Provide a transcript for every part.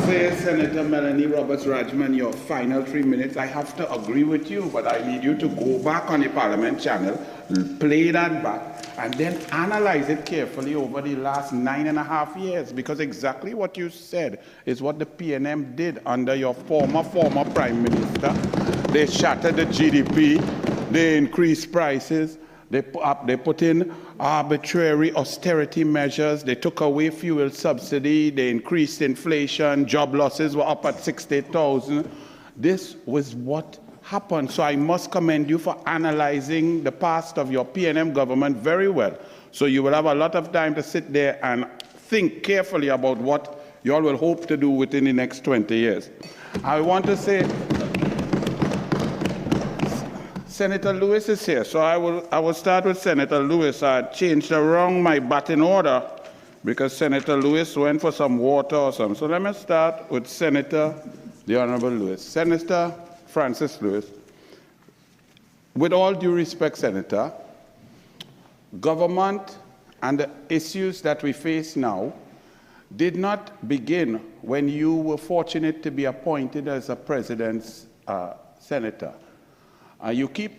Say, Senator Melanie Roberts-Rajman, your final 3 minutes. I have to agree with you, but I need you to go back on the Parliament channel, play that back, and then analyze it carefully over the last 9.5 years, because exactly what you said is what the PNM did under your former Prime Minister. They shattered the GDP, they increased prices, they put in arbitrary austerity measures. They took away fuel subsidy. They increased inflation. Job losses were up at 60,000. This was what happened. So I must commend you for analyzing the past of your PNM government very well. So you will have a lot of time to sit there and think carefully about what you all will hope to do within the next 20 years. I want to say, Senator Lewis is here, so I will start with Senator Lewis. I changed around my batting order because Senator Lewis went for some water or something. So let me start with the Honorable Lewis. Senator Francis Lewis, with all due respect, Senator, government and the issues that we face now did not begin when you were fortunate to be appointed as a president's senator.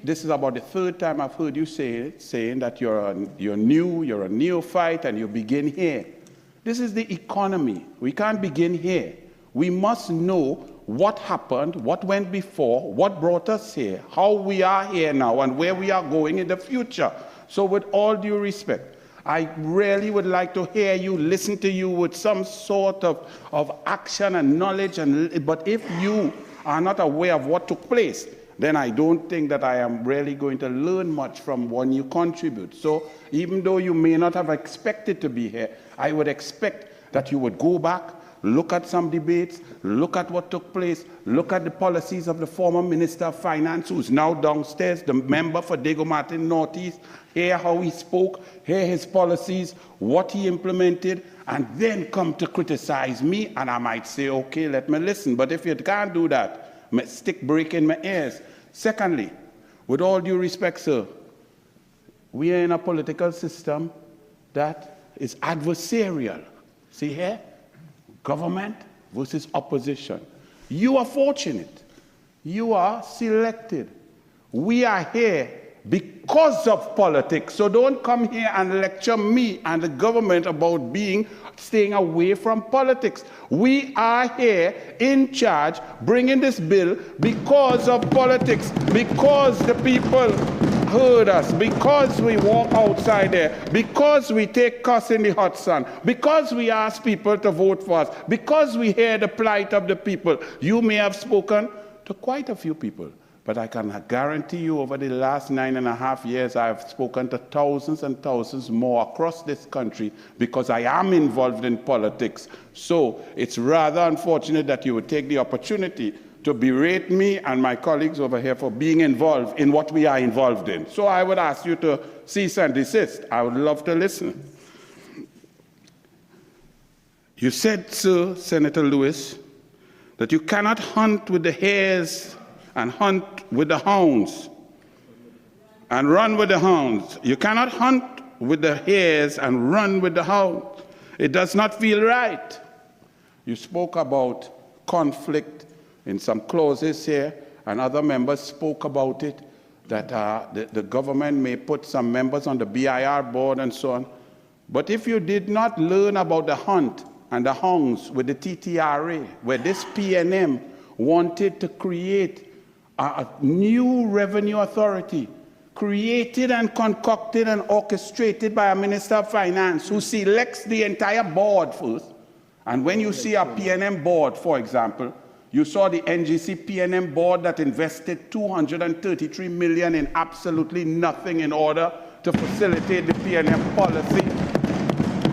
This is about the third time I've heard you saying that you're new, you're a neophyte, and you begin here. This is the economy. We can't begin here. We must know what happened, what went before, what brought us here, how we are here now, and where we are going in the future. So with all due respect, I really would like to hear you, listen to you with some sort of action and knowledge. But if you are not aware of what took place, then I don't think that I am really going to learn much from when you contribute. So even though you may not have expected to be here, I would expect that you would go back, look at some debates, look at what took place, look at the policies of the former Minister of Finance, who's now downstairs, the member for Dago Martin Northeast, hear how he spoke, hear his policies, what he implemented, and then come to criticize me, and I might say, okay, let me listen. But if you can't do that, stick break in my ears. Secondly, with all due respect, sir, we are in a political system that is adversarial. See here? Government versus opposition. You are fortunate. You are selected. We are here because of politics. So don't come here and lecture me and the government about staying away from politics. We are here in charge, bringing this bill because of politics, because the people heard us, because we walk outside there, because we take cuss in the hot sun, because we ask people to vote for us, because we hear the plight of the people. You may have spoken to quite a few people, but I can guarantee you over the last 9.5 years, I've spoken to thousands and thousands more across this country because I am involved in politics. So it's rather unfortunate that you would take the opportunity to berate me and my colleagues over here for being involved in what we are involved in. So I would ask you to cease and desist. I would love to listen. You said, sir, Senator Lewis, that you cannot hunt with the hares and hunt with the hounds and run with the hounds. You cannot hunt with the hares and run with the hounds. It does not feel right. You spoke about conflict in some clauses here, and other members spoke about it, that the government may put some members on the BIR board and so on. But if you did not learn about the hunt and the hounds with the TTRA, where this PNM wanted to create a new revenue authority, created and concocted and orchestrated by a Minister of Finance who selects the entire board first. And when you see a PNM board, for example, you saw the NGC PNM board that invested $233 million in absolutely nothing in order to facilitate the PNM policy.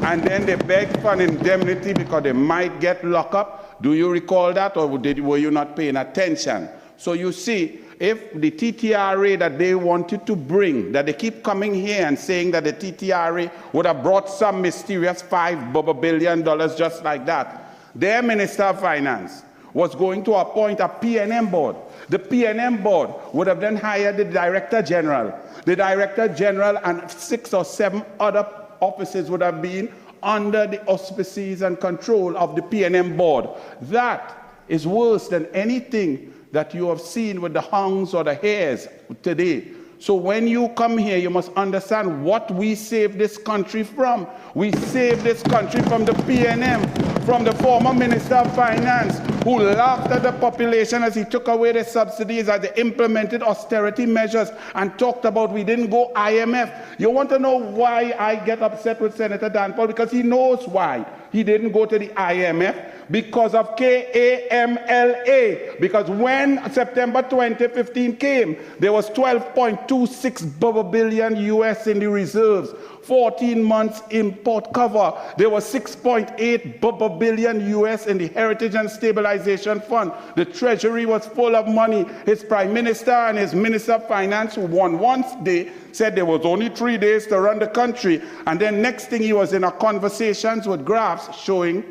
And then they begged for an indemnity because they might get locked up. Do you recall that, or were you not paying attention? So you see, if the TTRA that they wanted to bring, that they keep coming here and saying that the TTRA would have brought some mysterious $5 billion just like that, their Minister of Finance was going to appoint a PNM board. The PNM board would have then hired the Director General. The Director General and 6 or 7 other offices would have been under the auspices and control of the PNM board. That is worse than anything that you have seen with the hounds or the hares today. So when you come here, you must understand what we saved this country from. We saved this country from the PNM, from the former Minister of Finance, who laughed at the population as he took away the subsidies, as they implemented austerity measures and talked about we didn't go IMF. You want to know why I get upset with Senator Dan Paul? Because he knows why he didn't go to the IMF. Because of KAMLA. Because when September 2015 came, there was 12.26 billion US in the reserves, 14 months import cover. There was 6.8 billion US in the Heritage and Stabilization Fund. The Treasury was full of money. His Prime Minister and his Minister of Finance, who won once day, said there was only 3 days to run the country. And then next thing he was in a conversations with graphs showing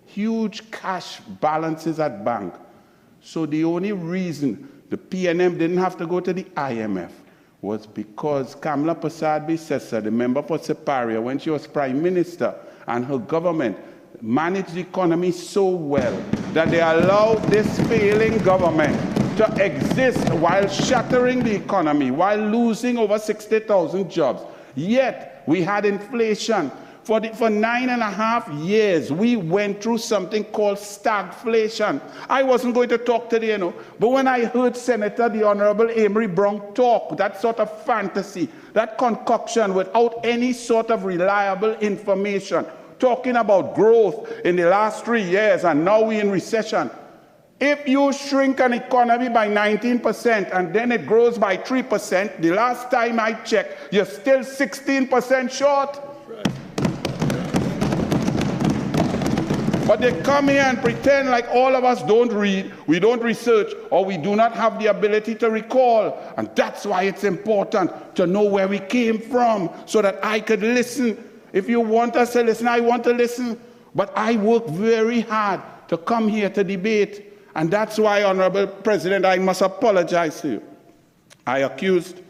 huge cash balances at bank. So the only reason the PNM didn't have to go to the IMF was because Kamla Persad-Bissessar, the member for Siparia, when she was Prime Minister, and her government managed the economy so well that they allowed this failing government to exist while shattering the economy, while losing over 60,000 jobs. Yet we had inflation. For 9.5 years, we went through something called stagflation. I wasn't going to talk today, but when I heard Senator the Honorable Amory Brown talk, that sort of fantasy, that concoction without any sort of reliable information, talking about growth in the last 3 years and now we're in recession. If you shrink an economy by 19% and then it grows by 3%, the last time I checked, you're still 16% short. But they come here and pretend like all of us don't read, we don't research, or we do not have the ability to recall. And that's why it's important to know where we came from so that I could listen. If you want us to listen, I want to listen. But I work very hard to come here to debate. And that's why, Honorable President, I must apologize to you. I accused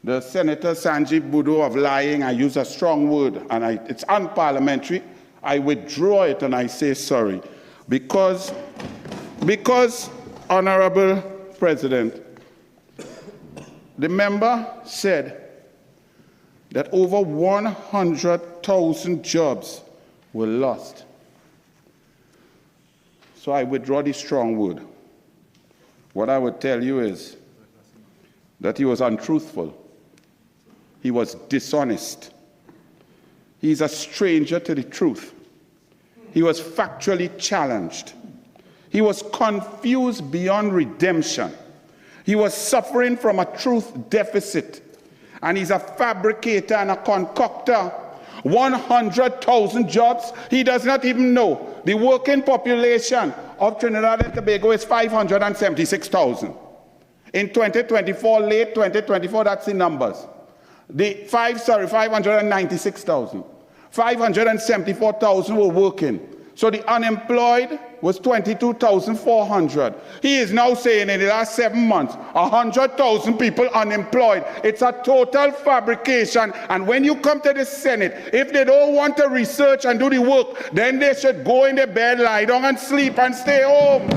the Senator Sanjeev Budo of lying. I use a strong word, and it's unparliamentary. I withdraw it and I say sorry. Because Honorable President, the member said that over 100,000 jobs were lost. So I withdraw the strong word. What I would tell you is that he was untruthful. He was dishonest. He's a stranger to the truth. He was factually challenged. He was confused beyond redemption. He was suffering from a truth deficit. And he's a fabricator and a concoctor. 100,000 jobs, he does not even know. The working population of Trinidad and Tobago is 576,000. In 2024, late 2024, that's the numbers. 596,000. 574,000 were working. So the unemployed was 22,400. He is now saying in the last 7 months, 100,000 people unemployed. It's a total fabrication. And when you come to the Senate, if they don't want to research and do the work, then they should go in their bed, lie down and sleep and stay home.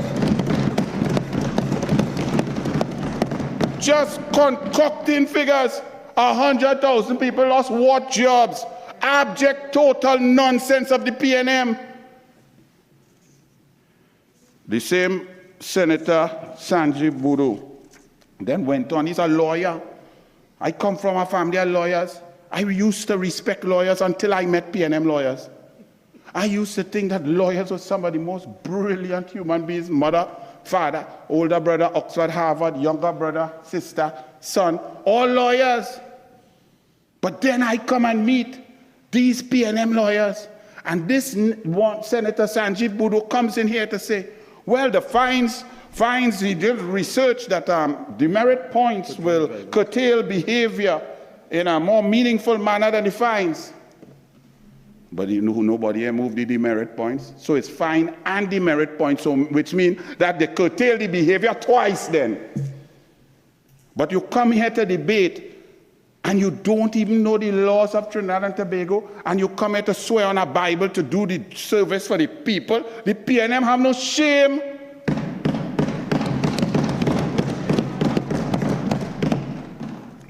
Just concocting figures. 100,000 people lost what jobs? Abject, total nonsense of the PNM. The same Senator Sanjeev Budo then went on. He's a lawyer. I come from a family of lawyers. I used to respect lawyers until I met PNM lawyers. I used to think that lawyers were some of the most brilliant human beings. Mother, father, older brother, Oxford, Harvard, younger brother, sister, son, all lawyers. But then I come and meet these PNM lawyers, and this one, Senator Sanjeev Budo, comes in here to say, well, the fines, he did research that demerit points will curtail behavior in a more meaningful manner than the fines. But you know, nobody here moved the demerit points. So it's fine and demerit points, so, which means that they curtail the behavior twice then. But you come here to debate, and you don't even know the laws of Trinidad and Tobago, and you come here to swear on a Bible to do the service for the people. The PNM have no shame.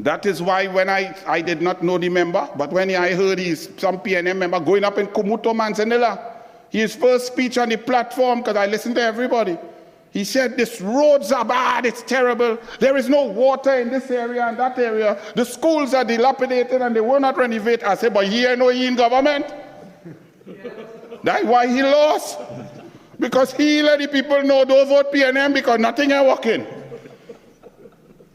That is why when I did not know the member, but when I heard he's some PNM member going up in Kumuto, Manzanilla, his first speech on the platform, because I listened to everybody, he said, "These roads are bad, it's terrible. There is no water in this area and that area. The schools are dilapidated and they will not renovate." I said, "But he ain't no in government." That's why he lost. Because he let the people know, don't vote PNM because nothing is working.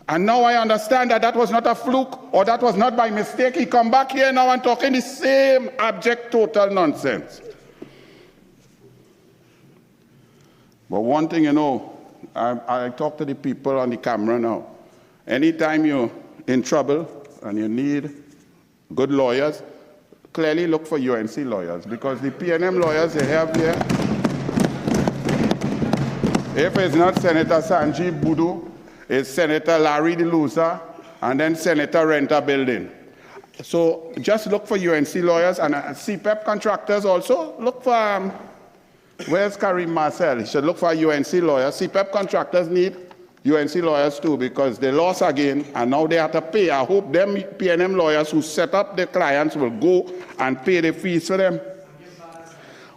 And now I understand that that was not a fluke or that was not by mistake. He come back here now and talking the same abject, total nonsense. But one thing, you know, I talk to the people on the camera now. Anytime you're in trouble and you need good lawyers, clearly look for UNC lawyers, because the PNM lawyers they have here, if it's not Senator Sanjeev Budu, it's Senator Larry DeLuza, and then Senator Renter Building. So just look for UNC lawyers, and CPEP contractors also. Look for, where's Karim Marcel? He should look for UNC lawyers. CPEP contractors need UNC lawyers too, because they lost again, and now they have to pay. I hope them PNM lawyers who set up their clients will go and pay the fees for them.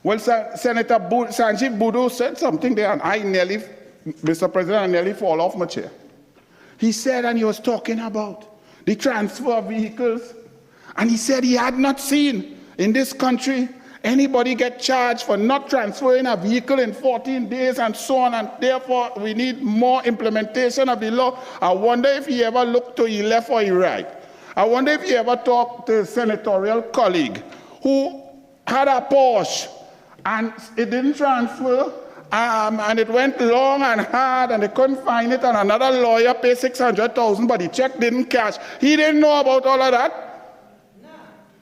Well, Senator Sanjeev Budu said something there, and Mr. President, I nearly fall off my chair. He said, and he was talking about the transfer of vehicles, and he said he had not seen in this country anybody get charged for not transferring a vehicle in 14 days and so on, and therefore we need more implementation of the law. I wonder if he ever looked to his left or his right. I wonder if he ever talked to a senatorial colleague who had a Porsche and it didn't transfer, and it went long and hard, and they couldn't find it, and another lawyer paid $600,000, but the check didn't cash. He didn't know about all of that. No.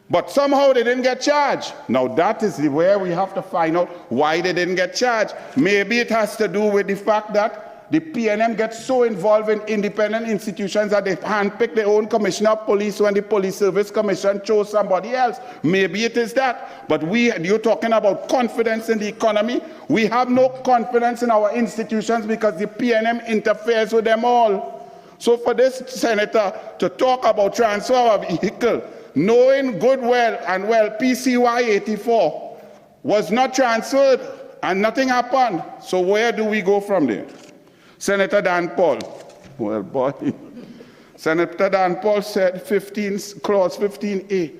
But somehow they didn't get charged. Now that is where we have to find out why they didn't get charged. Maybe it has to do with the fact that the PNM gets so involved in independent institutions that they handpick their own commissioner of police when the Police Service Commission chose somebody else. Maybe it is that. But you're talking about confidence in the economy. We have no confidence in our institutions because the PNM interferes with them all. So for this senator to talk about transfer of vehicle, knowing good and well PCY 84 was not transferred and nothing happened. So where do we go from there? Senator Dan Paul, well, boy, Senator Dan Paul said clause 15A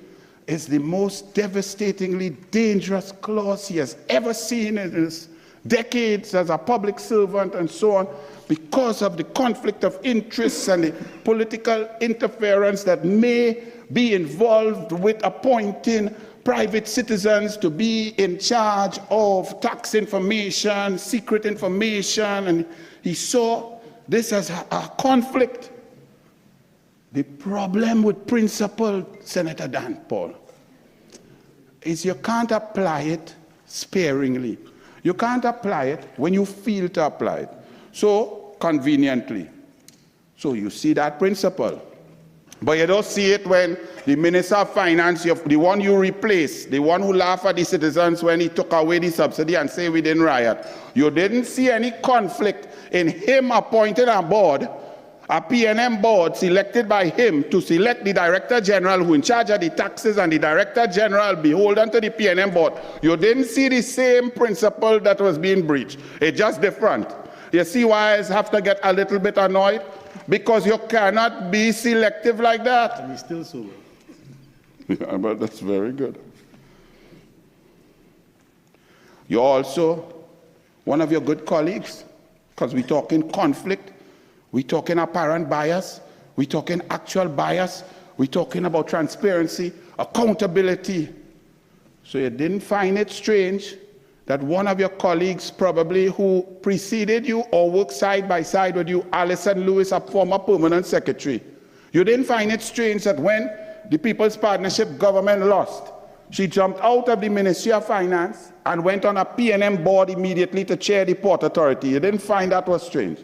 is the most devastatingly dangerous clause he has ever seen in his decades as a public servant and so on, because of the conflict of interests and the political interference that may be involved with appointing private citizens to be in charge of tax information, secret information, and he saw this as a conflict. The problem with principle, Senator Dan Paul, is you can't apply it sparingly. You can't apply it when you feel to apply it. So conveniently. So you see that principle. But you don't see it when the Minister of Finance, the one you replace, the one who laughed at the citizens when he took away the subsidy and say we didn't riot. You didn't see any conflict in him appointing a board, a PNM board selected by him to select the Director General who in charge of the taxes and the Director General beholden to the PNM board. You didn't see the same principle that was being breached. It's just different. You see why I have to get a little bit annoyed? Because you cannot be selective like that. And he's still sober. Yeah, but that's very good. You're also one of your good colleagues, because we're talking conflict, we're talking apparent bias, we're talking actual bias, we're talking about transparency, accountability. So you didn't find it strange that one of your colleagues, probably who preceded you or worked side by side with you, Alison Lewis, a former permanent secretary, you didn't find it strange that when the People's Partnership government lost, she jumped out of the Ministry of Finance and went on a PNM board immediately to chair the Port Authority. You didn't find that was strange.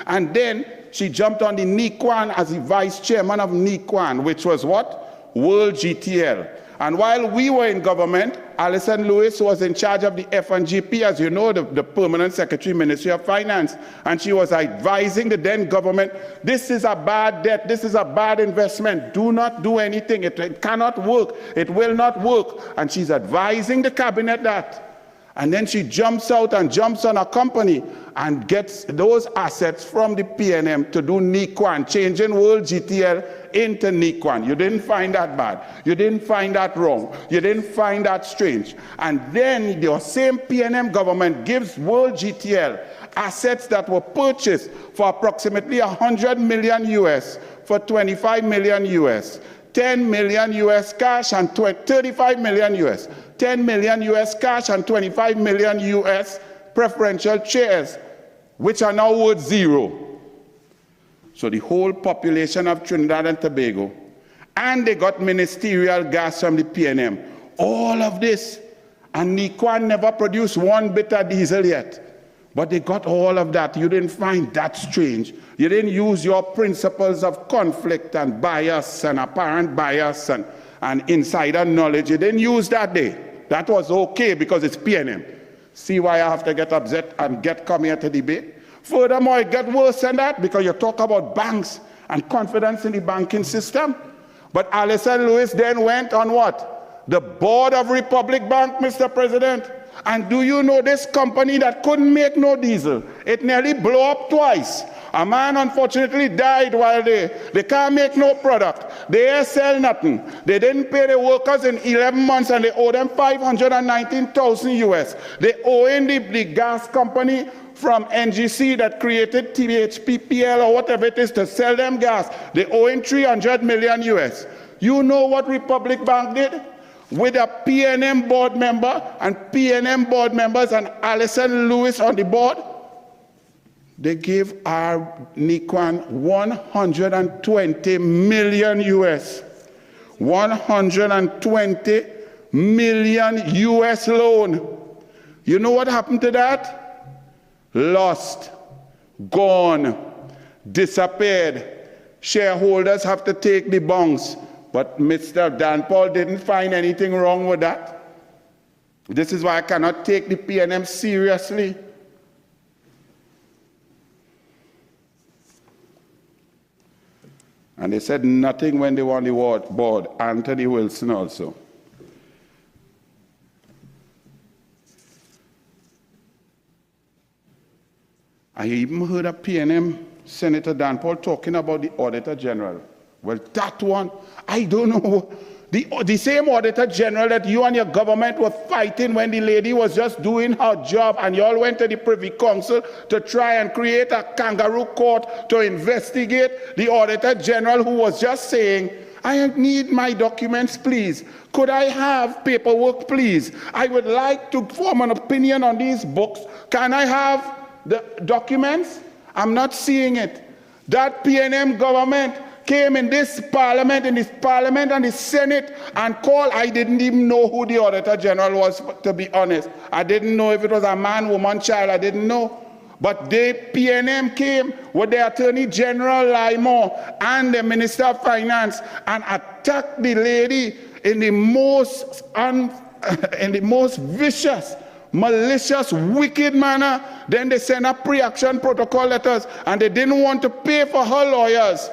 And then she jumped on the NIQUAN as the vice chairman of NIQUAN, which was what? World GTL. And while we were in government, Alison Lewis was in charge of the F&GP, as you know, the Permanent Secretary, Ministry of Finance. And she was advising the then government, this is a bad debt, this is a bad investment, do not do anything, it cannot work, it will not work. And she's advising the cabinet that. And then she jumps out and jumps on a company and gets those assets from the PNM to do NIQUAN, changing World GTL into NIQUAN. You didn't find that bad. You didn't find that wrong. You didn't find that strange. And then the same PNM government gives World GTL assets that were purchased for approximately 100 million US for 25 million US. 10 million US cash and 35 million US. 10 million US cash and 25 million US preferential shares, which are now worth zero. So the whole population of Trinidad and Tobago, and they got ministerial gas from the PNM. All of this, and NIQUAN never produced one bit of diesel yet. But they got all of that. You didn't find that strange. You didn't use your principles of conflict and bias and apparent bias and insider knowledge. You didn't use that day. That was okay because it's PNM. See why I have to get upset and come here to debate? Furthermore, it gets worse than that because you talk about banks and confidence in the banking system. But Alison Lewis then went on what? The board of Republic Bank, Mr. President. And do you know this company that couldn't make no diesel? It nearly blew up twice. A man unfortunately died while they can't make no product. They sell nothing. They didn't pay the workers in 11 months and they owe them 519,000 US. They owe in the gas company from NGC that created THPPL or whatever it is to sell them gas. They owe in 300 million US. You know what Republic Bank did? With a PNM board member and PNM board members and Alison Lewis on the board, they gave our NIQUAN 120 million US. 120 million US loan. You know what happened to that? Lost, gone, disappeared. Shareholders have to take the bonds. But Mr. Dan Paul didn't find anything wrong with that. This is why I cannot take the PNM seriously. And they said nothing when they were on the board. Anthony Wilson also. I even heard a PNM Senator Dan Paul talking about the Auditor General. Well, that one, I don't know. The same Auditor General that you and your government were fighting when the lady was just doing her job and you all went to the Privy Council to try and create a kangaroo court to investigate the Auditor General who was just saying, I need my documents, please. Could I have paperwork, please? I would like to form an opinion on these books. Can I have the documents? I'm not seeing it. That PNM government came in this parliament and the Senate and called. I didn't even know who the Auditor General was, to be honest. I didn't know if it was a man, woman, child. I didn't know. But PNM came with the Attorney General Lymore and the Minister of Finance and attacked the lady in the most vicious, malicious, wicked manner. Then they sent up pre-action protocol letters and they didn't want to pay for her lawyers.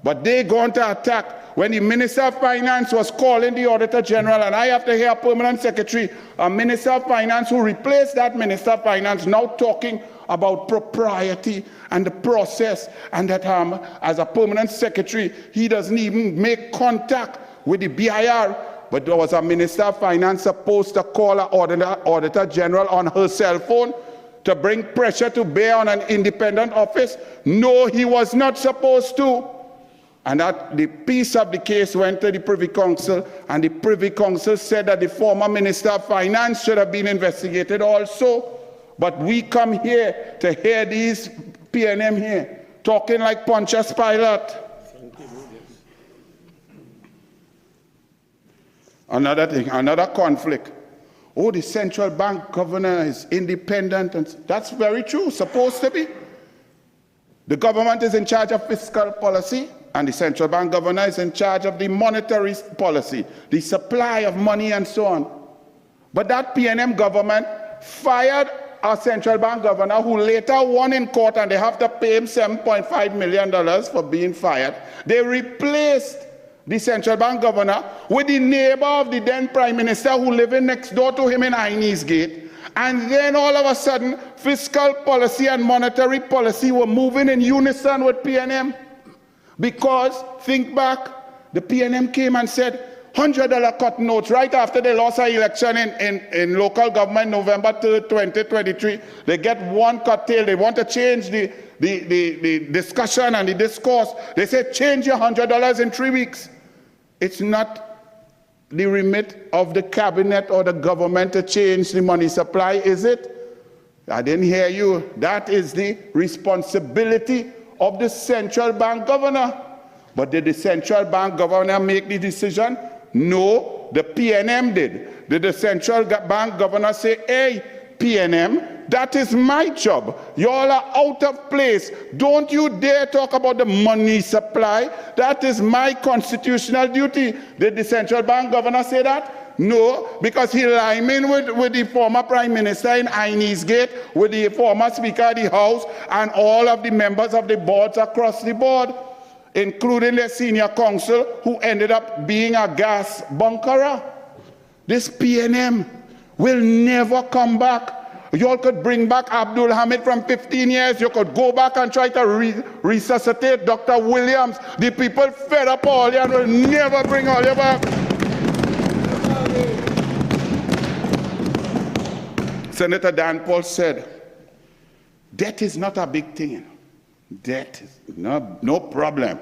But they going to attack when the Minister of Finance was calling the Auditor General, and I have to hear a Permanent Secretary, a Minister of Finance who replaced that Minister of Finance, now talking about propriety and the process, and that as a Permanent Secretary, he doesn't even make contact with the BIR. But there was a Minister of Finance supposed to call an Auditor General on her cell phone to bring pressure to bear on an independent office? No, he was not supposed to. And that the piece of the case went to the Privy Council, and the Privy Council said that the former Minister of Finance should have been investigated also. But we come here to hear these PNM here talking like Pontius Pilate. Another thing, another conflict. Oh, the central bank governor is independent, and that's very true, supposed to be. The government is in charge of fiscal policy, and the central bank governor is in charge of the monetary policy, the supply of money and so on. But that PNM government fired our central bank governor, who later won in court, and they have to pay him $7.5 million for being fired. They replaced the central bank governor with the neighbor of the then prime minister who living next door to him in Inez Gate. And then all of a sudden, fiscal policy and monetary policy were moving in unison with PNM. Because, think back, the PNM came and said, $100 cut notes right after they lost our election in local government, November 3rd, 2023. They get one curtail. They want to change the discussion and the discourse. They said, change your $100 in 3 weeks. It's not the remit of the cabinet or the government to change the money supply, is it? I didn't hear you. That is the responsibility of the central bank governor. But did the central bank governor make the decision? No, the PNM did. Did the central bank governor say, hey, PNM, that is my job. You all are out of place. Don't you dare talk about the money supply. That is my constitutional duty. Did the central bank governor say that? No, because he limed in with the former prime minister in Inez Gate, with the former speaker of the House, and all of the members of the boards across the board, including the senior counsel, who ended up being a gas bunkerer. This PNM will never come back. You all could bring back Abdul Hamid from 15 years. You could go back and try to resuscitate Dr. Williams. The people fed up all you and will never bring all you back. Senator Dan Paul said, debt is not a big thing. Debt is no problem.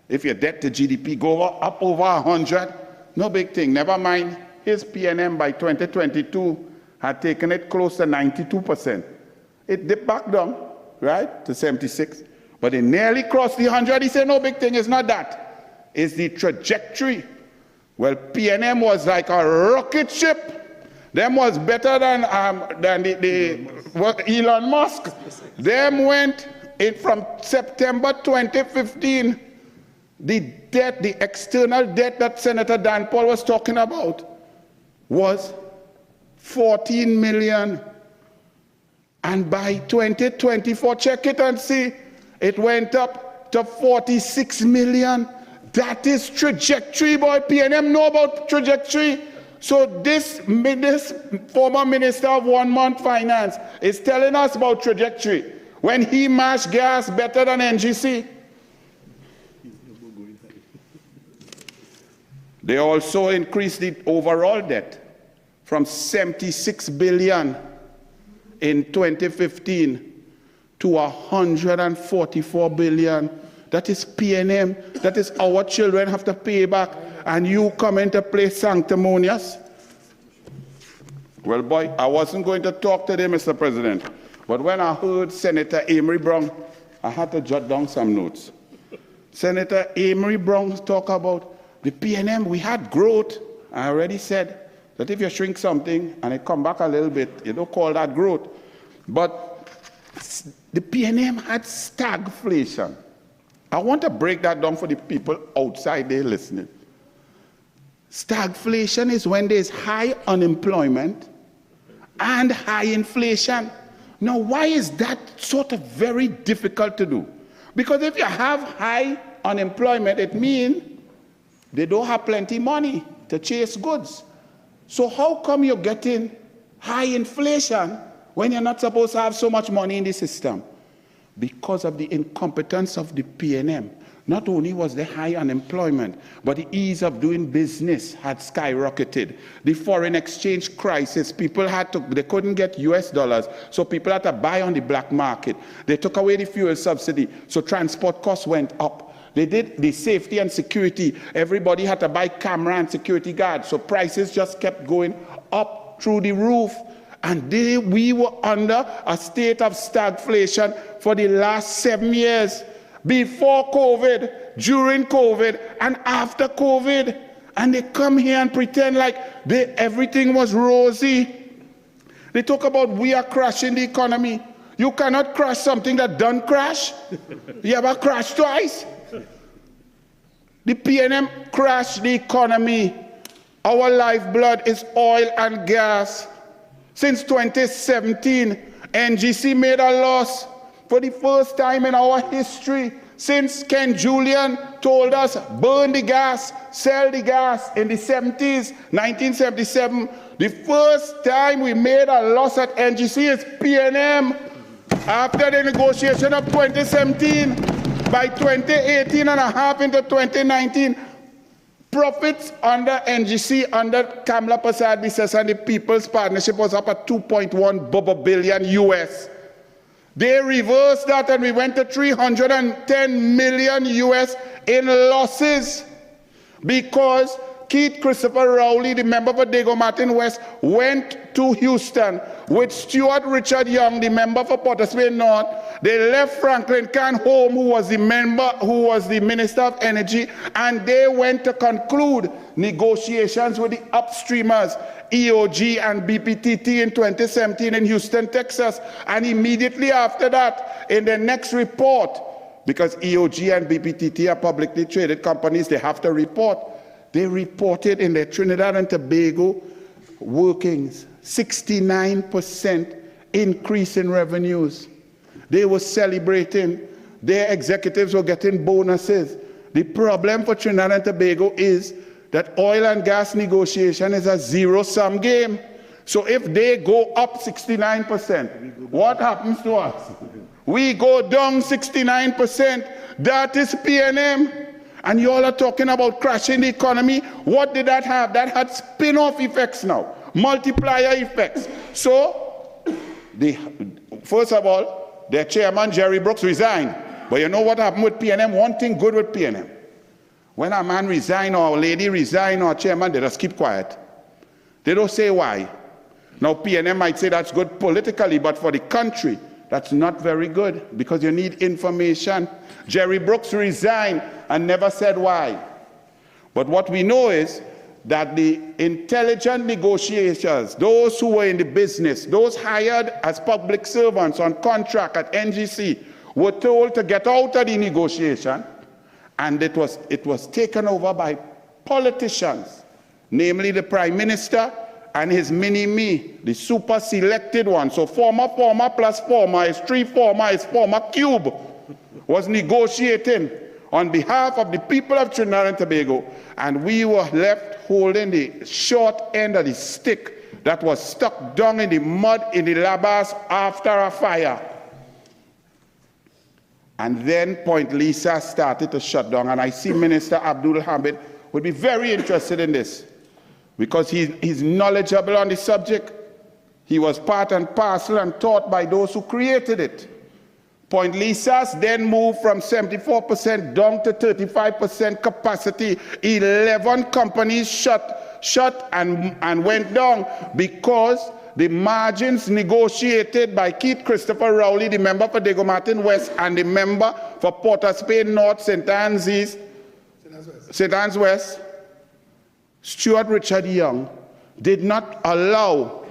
If your debt to GDP go up over 100, no big thing. Never mind, his PNM by 2022 had taken it close to 92%. It dipped back down, right, to 76. But it nearly crossed the 100. He said, no big thing, it's not that. It's the trajectory. Well, PNM was like a rocket ship. Them was better than Elon Musk. Them went from September 2015, the debt, the external debt that Senator Dan Paul was talking about was 14 million. And by 2024, check it and see, it went up to 46 million. That is trajectory, boy. PNM know about trajectory. So this former minister of 1 month finance is telling us about trajectory when he mashed gas better than NGC. They also increased the overall debt from 76 billion in 2015 to 144 billion. That is PNM. That is our children have to pay back. And you come into play sanctimonious? Well, boy, I wasn't going to talk today, Mr. President. But when I heard Senator Amory Brown, I had to jot down some notes. Senator Amory Brown talk about the PNM. We had growth. I already said that if you shrink something and it come back a little bit, you don't call that growth. But the PNM had stagflation. I want to break that down for the people outside there listening. Stagflation is when there's high unemployment and high inflation. Now, why is that sort of very difficult to do? Because if you have high unemployment, it means they don't have plenty money to chase goods. So how come you're getting high inflation when you're not supposed to have so much money in the system? Because of the incompetence of the PNM. Not only was there high unemployment, but the ease of doing business had skyrocketed. The foreign exchange crisis, they couldn't get US dollars, so people had to buy on the black market. They took away the fuel subsidy, so transport costs went up. They did the safety and security. Everybody had to buy camera and security guards, so prices just kept going up through the roof. And we were under a state of stagflation for the last 7 years. Before COVID, during COVID, and after COVID. And they come here and pretend like everything was rosy. They talk about we are crashing the economy. You cannot crash something that don't crash. You ever crash twice? The PNM crashed the economy. Our lifeblood is oil and gas. Since 2017, NGC made a loss for the first time in our history since Ken Julian told us, burn the gas, sell the gas in the 70s, 1977. The first time we made a loss at NGC is PNM. After the negotiation of 2017, by 2018 and a half into 2019, profits under NGC, under Kamla Prasad Biswas and the People's Partnership was up at 2.1 billion US. They reversed that and we went to 310 million US in losses because Keith Christopher Rowley, the member for Dago Martin West, went to Houston with Stuart Richard Young, the member for Potter's Bay North. They left Franklin Can home, who was the Minister of Energy, and they went to conclude negotiations with the upstreamers, EOG and BPTT in 2017 in Houston, Texas. And immediately after that, in the next report, because EOG and BPTT are publicly traded companies, they have to report. They reported in their Trinidad and Tobago workings 69% increase in revenues. They were celebrating. Their executives were getting bonuses. The problem for Trinidad and Tobago is that oil and gas negotiation is a zero-sum game. So if they go up 69%, what happens to us? We go down 69%. That is PNM. And you all are talking about crashing the economy. What did that have? That had spin-off effects now, multiplier effects. So, first of all, their chairman, Jerry Brooks, resigned. But you know what happened with PNM? One thing good with PNM. When a man resigns or a lady resigns or a chairman, they just keep quiet. They don't say why. Now, PNM might say that's good politically, but for the country, that's not very good because you need information. Jerry Brooks resigned and never said why. But what we know is that the intelligent negotiators, those who were in the business, those hired as public servants on contract at NGC, were told to get out of the negotiation, and it was taken over by politicians, namely the Prime Minister and his mini-me, the super selected one. So former plus former is three former is former cube, was negotiating on behalf of the people of Trinidad and Tobago, and we were left holding the short end of the stick that was stuck down in the mud in the labas after a fire. And then Point Lisa started to shut down, and I see Minister Abdul Hamid would be very interested in this because he's knowledgeable on the subject. He was part and parcel and taught by those who created it. Point Lisa's then moved from 74% down to 35% capacity. 11 companies shut and went down because the margins negotiated by Keith Christopher Rowley, the member for Dago Martin West, and the member for Potter's Bay North, St. Anne's West, Stuart Richard Young, did not allow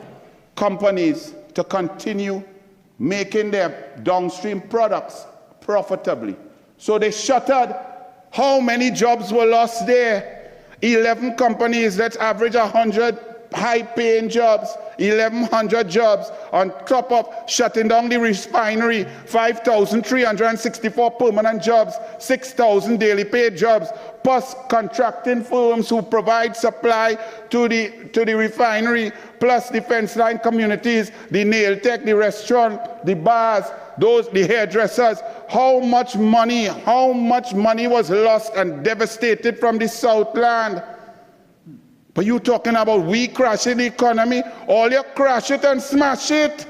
companies to continue making their downstream products profitably. So they shuttered. How many jobs were lost there? 11 companies, let's average 100 high-paying jobs, 1,100 jobs, on top of shutting down the refinery, 5,364 permanent jobs, 6,000 daily paid jobs, plus contracting firms who provide supply to the refinery, plus the fence line communities, the nail tech, the restaurant, the bars, the hairdressers. How much money was lost and devastated from the Southland? But you talking about we crashing the economy, all you crash it and smash it.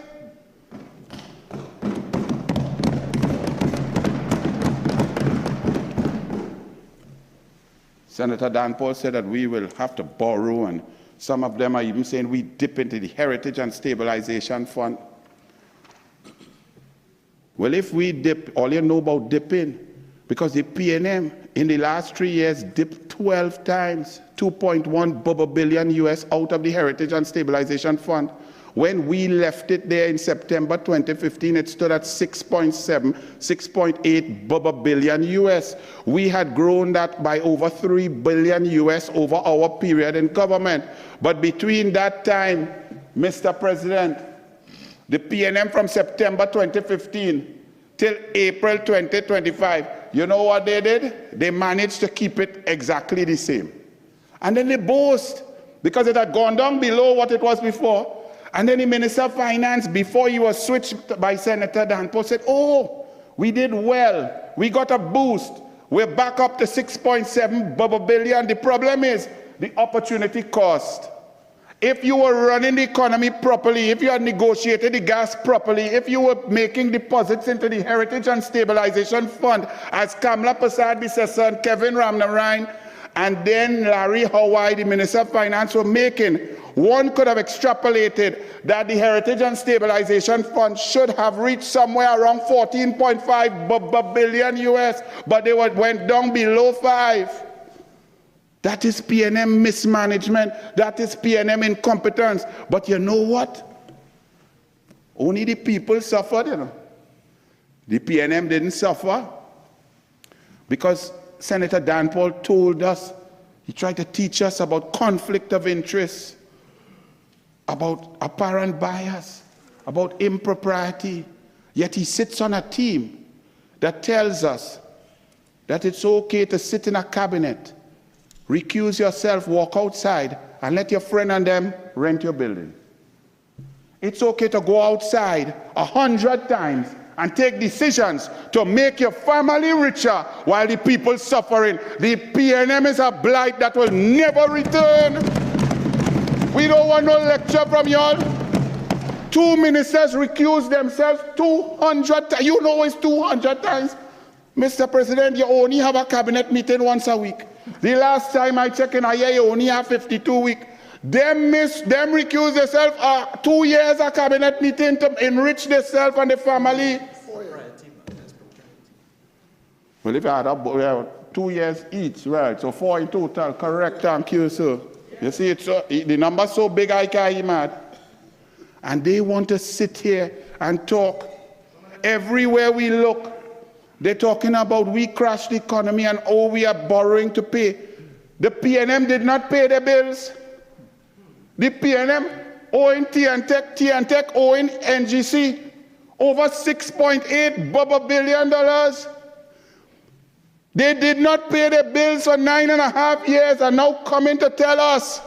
Senator Dan Paul said that we will have to borrow, and some of them are even saying we dip into the Heritage and Stabilization Fund. Well, if we dip, all you know about dipping, because the PNM in the last 3 years dipped 12 times, 2.1 billion US out of the Heritage and Stabilization Fund. When we left it there in September 2015, it stood at 6.7, 6.8 billion US. We had grown that by over 3 billion US over our period in government. But between that time, Mr. President, the PNM from September 2015 till April 2025, you know what they did? They managed to keep it exactly the same. And then they boast because it had gone down below what it was before. And then the Minister of Finance, before he was switched by Senator Danpo, said, oh, we did well. We got a boost. We're back up to 6.7 billion. The problem is the opportunity cost. If you were running the economy properly, if you had negotiated the gas properly, if you were making deposits into the Heritage and Stabilization Fund, as Kamla Prasad Bisesa and Kevin Ramnarine, and then Larry Hawaii, the Minister of Finance, were making, one could have extrapolated that the Heritage and Stabilization Fund should have reached somewhere around 14.5 billion US, but they went down below 5. That is PNM mismanagement. That is PNM incompetence. But you know what? Only the people suffered, you know. The PNM didn't suffer because Senator Dan Paul told us, he tried to teach us about conflict of interest, about apparent bias, about impropriety. Yet he sits on a team that tells us that it's okay to sit in a cabinet, recuse yourself, walk outside, and let your friend and them rent your building. It's okay to go outside 100 times and take decisions to make your family richer while the people suffering. The PNM is a blight that will never return. We don't want no lecture from y'all. 2 ministers recuse themselves 200 times. You know it's 200 times. Mr. President, you only have a cabinet meeting once a week. The last time I checked in a year, you only have 52 weeks. Them recuse themselves 2 years a cabinet meeting to enrich themselves and the family. Well, if you had 2 years each, right, so 4 in total, correct, thank you, sir. You see, the number's so big I can't mad. And they want to sit here and talk. Everywhere we look, they're talking about we crashed the economy and oh, we are borrowing to pay. The PNM did not pay their bills. The PNM owing TNTech owing NGC over $6.8 billion. They did not pay their bills for 9.5 years and now coming to tell us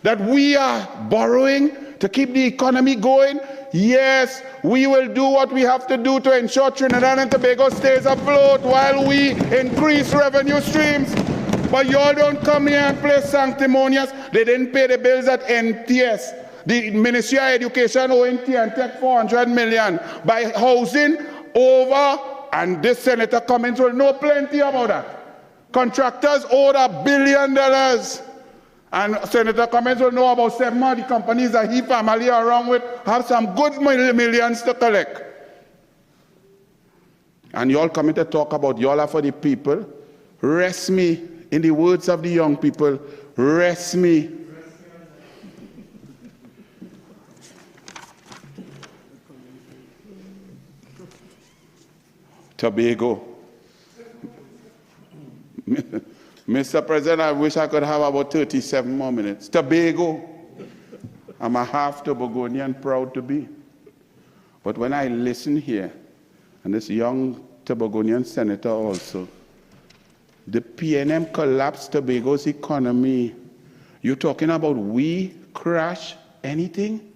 that we are borrowing to keep the economy going. Yes, we will do what we have to do to ensure Trinidad and Tobago stays afloat while we increase revenue streams. But y'all don't come here and play sanctimonious. They didn't pay the bills at NTS. The Ministry of Education owing TNTech 400 million. By housing over, and this Senator Cummings will know plenty about that. Contractors owed $1 billion. And Senator Cummings will know about 7 of the companies that he family around with have some good millions to collect. And y'all coming to talk about y'all are for the people. Rest me, in the words of the young people, rest me. Tobago. Mr. President, I wish I could have about 37 more minutes. Tobago. I'm a half Tobagonian, proud to be. But when I listen here, and this young Tobagonian senator also, the PNM collapsed Tobago's economy. You're talking about we crash anything?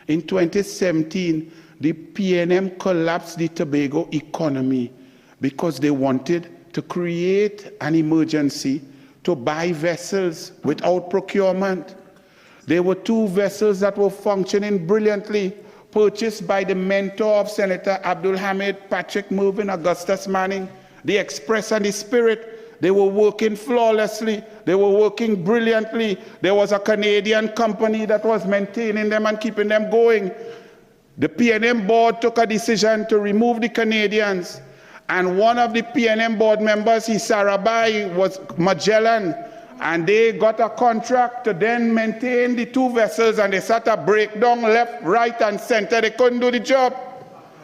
In 2017, the PNM collapsed the Tobago economy because they wanted to create an emergency to buy vessels without procurement. There were 2 vessels that were functioning brilliantly, purchased by the mentor of Senator Abdul Hamid, Patrick Mervyn, Augustus Manning, the Express and the Spirit. They were working flawlessly. They were working brilliantly. There was a Canadian company that was maintaining them and keeping them going. The PNM board took a decision to remove the Canadians. And one of the PNM board members, Sarabai, was Magellan. And they got a contract to then maintain the two vessels, and they started to break down left, right, and center. They couldn't do the job.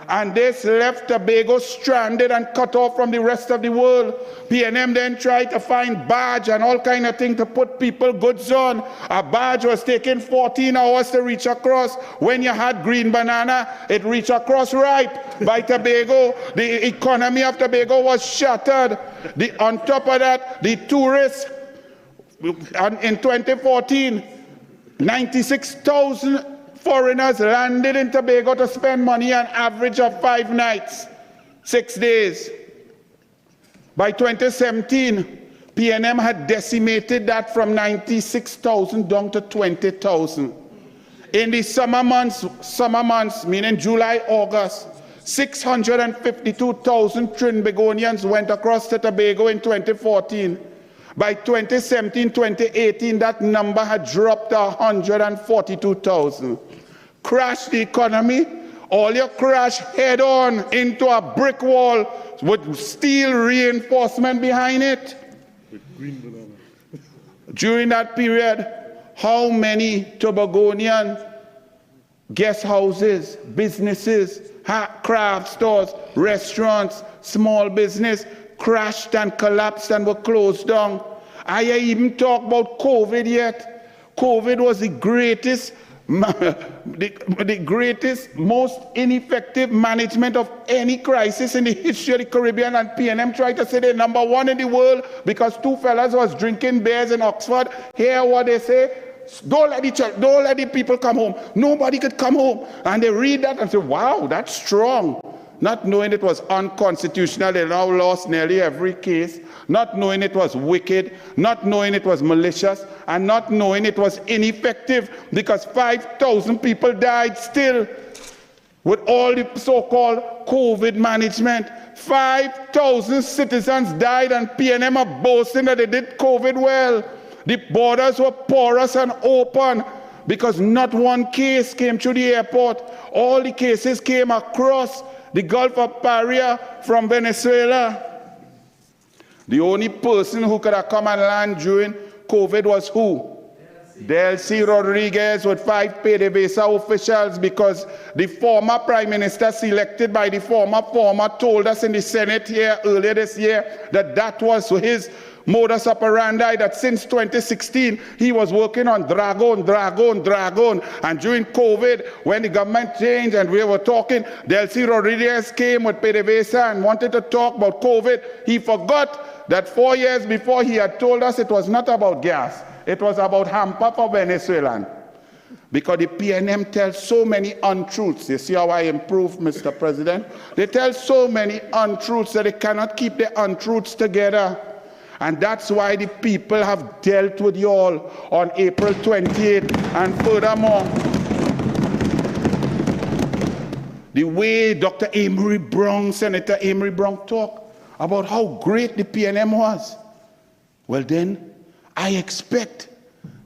And this left Tobago stranded and cut off from the rest of the world. P&M then tried to find barge and all kind of things to put people goods on. A barge was taking 14 hours to reach across. When you had green banana, it reached across ripe. By Tobago, the economy of Tobago was shattered. On top of that, the tourists, in 2014, 96,000 foreigners landed in Tobago to spend money an average of 5 nights, 6 days. By 2017, P&M had decimated that from 96,000 down to 20,000. In the summer months, meaning July, August, 652,000 Trinbagonians went across to Tobago in 2014. By 2017, 2018, that number had dropped to 142,000. Crash the economy, all you crash head on into a brick wall with steel reinforcement behind it. With green banana. During that period, how many Tobagonian guest houses, businesses, craft stores, restaurants, small business crashed and collapsed and were closed down? I even talk about COVID yet. COVID was the greatest, most ineffective management of any crisis in the history of the Caribbean, and P&M tried to say they're number one in the world because two fellas was drinking beers in Oxford. Hear what they say? Don't let the people come home. Nobody could come home. And they read that and say, wow, that's strong. Not knowing it was unconstitutional, they now lost nearly every case. Not knowing it was wicked, not knowing it was malicious, and not knowing it was ineffective, because 5,000 people died still with all the so-called COVID management. 5,000 citizens died, and P&M are boasting that they did COVID well. The borders were porous and open because not one case came through the airport. All the cases came across the Gulf of Paria from Venezuela. The only person who could have come and land during COVID was who? Delcy Rodriguez with 5 PDVSA officials, because the former Prime Minister selected by the former told us in the Senate here earlier this year that that was his modus operandi, that since 2016 he was working on Dragon. And during COVID, when the government changed and we were talking, Delcy Rodriguez came with PDVSA and wanted to talk about COVID. He forgot that 4 years before he had told us it was not about gas. It was about hamper for Venezuelan. Because the P&M tells so many untruths. You see how I improve, Mr. President? They tell so many untruths that they cannot keep the untruths together. And that's why the people have dealt with you all on April 28th. And furthermore, the way Dr. Amory Brown, Senator Amory Brown, talked about how great the P&M was. Well then, I expect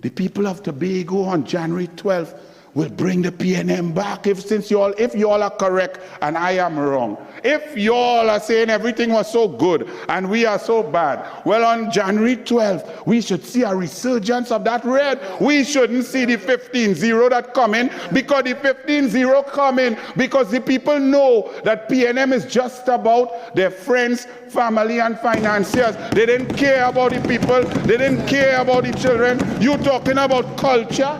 the people of Tobago on January 12th will bring the P&M back if you all are correct and I am wrong. If you all are saying everything was so good and we are so bad, well, on January 12th, we should see a resurgence of that red. We shouldn't see the 15-0 that coming, because the 15-0 coming because the people know that P&M is just about their friends, family, and financiers. They didn't care about the people. They didn't care about the children. You talking about culture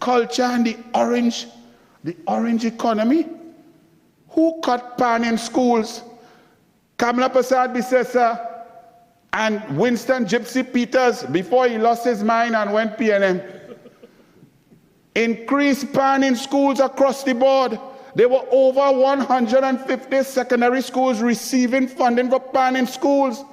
and the orange economy? Who cut pan in schools? Kamala Prasad Bisesa and Winston Gypsy Peters before he lost his mind and went P&M. Increased pan in schools across the board. There were over 150 secondary schools receiving funding for pan in schools.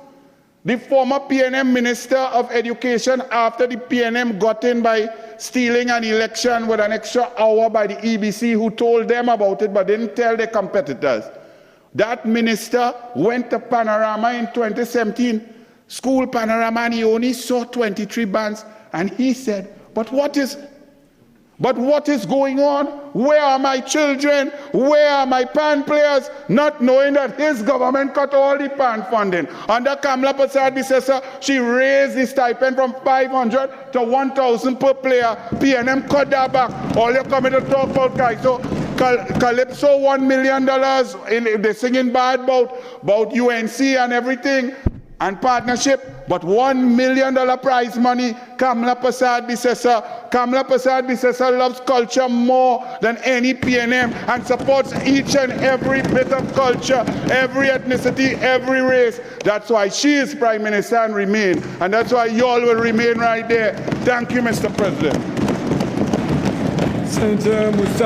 The former P&M Minister of Education, after the P&M got in by stealing an election with an extra hour by the EBC, who told them about it but didn't tell their competitors. That minister went to Panorama in 2017, school Panorama, and he only saw 23 bands, and he said, but what is But what is going on? Where are my children? Where are my PAN players? Not knowing that his government cut all the PAN funding. Under Kamala Prasad, she raised the stipend from 500 to 1,000 per player. PNM cut that back. All you're coming to talk about, guys. So Calypso $1 million. They're singing bad about UNC and everything and partnership, but $1 million prize money. Kamala Prasad loves culture more than any PNM and supports each and every bit of culture, every ethnicity, every race. That's why she is Prime Minister and remain, and that's why you all will remain right there. Thank you, Mr. President. Senator Mustafa.